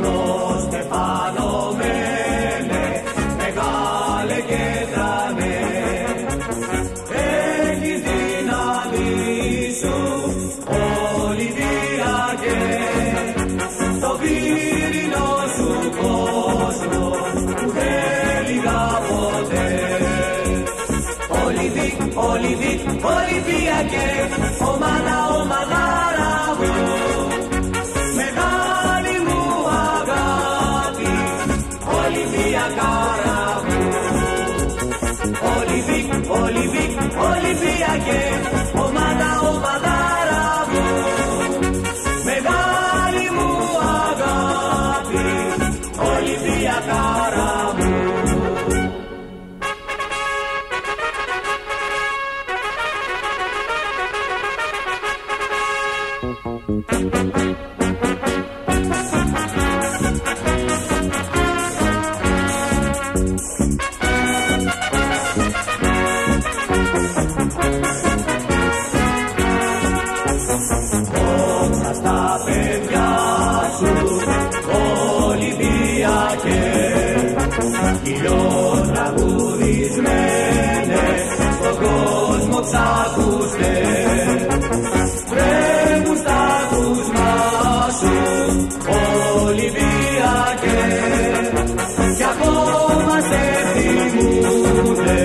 Ουρανός στεφανωμένε, μεγάλε και τρανέ, έχεις δύναμη σου, Ολυμπιακέ, στο πύρινο σου κόσμο που δεν λυγά ποτέ. Ολυμπιακέ, ομάδα, ομαδάρα μου, μεγάλη μου αγάπη, Ολυμπιακάρα μου. Ολυμπιακέ, ομάδα, ομαδάρα μου, μεγάλη μου αγάπη, Ολυμπιακάρα μου. Δόξα στα παιδιά σου, Ολυμπιακέ, χιλιοτραγουδισμένες στον κόσμο ξακούστε. Τρέμουν στα ακούσμα σου, Ολυμπιακέ, κι ακόμα σε θυμούνται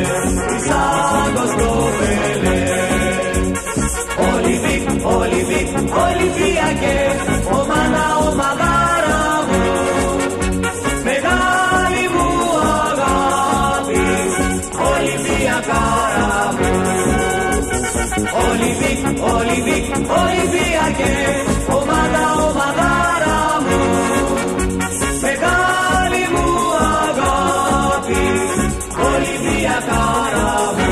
σαν το σκοπελέ. Ολυμπιακέ, ομάδα, ομαδάρα μου, μεγάλη μου αγάπη, Ολυμπιακάρα μου. Ολυμπιακέ, ομάδα, ομαδάρα μου, μεγάλη μου αγάπη, Ολυμπιακάρα μου.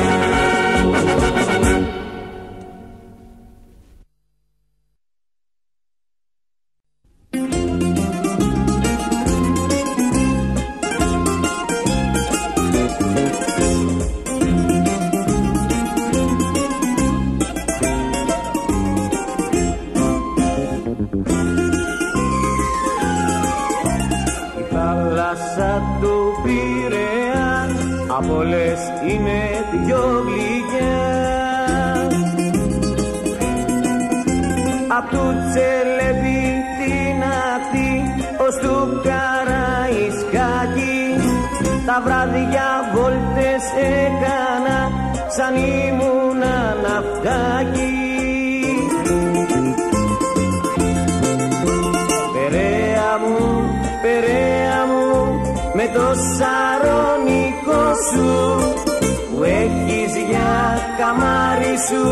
Του Πειραιά απ' όλες είναι πιο γλυκιά, απ' του Τσελέπη την ακτή ως του Καραϊσκάκη, τα βράδια βόλτες έκανα σαν ήμουνα ναυτάκι. Περαία μου, με το σαρονικό σου που έχεις για καμάρι σου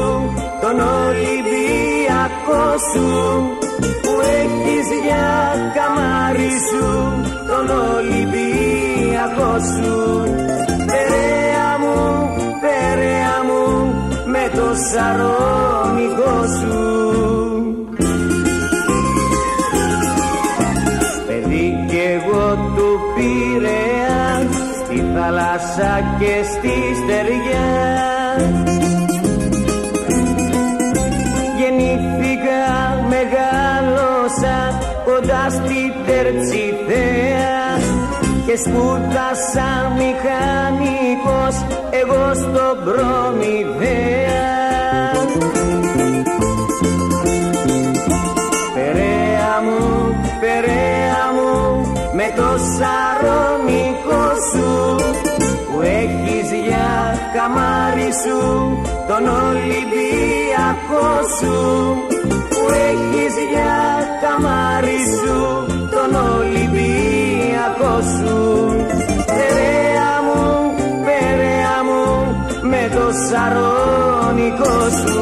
τον Ολυμπιακό σου, που έχεις για καμάρι σου τον Ολυμπιακό σου. Περαία μου, με το σαρονικό σου. Του Πειραιά, στη θάλασσα και στη στεριά, γεννήθηκα, μεγάλωσα κοντά στη Τερτσιθέα και σπούδασα μηχανικός εγώ στον Προμηθέα. Περαία μου, με το σαρονικό σου που έχεις για καμάρι σου τον Ολυμπιακό σου, που έχεις για καμάρι σου τον Ολυμπιακό σου. Περαία μου, με το σαρονικό σου.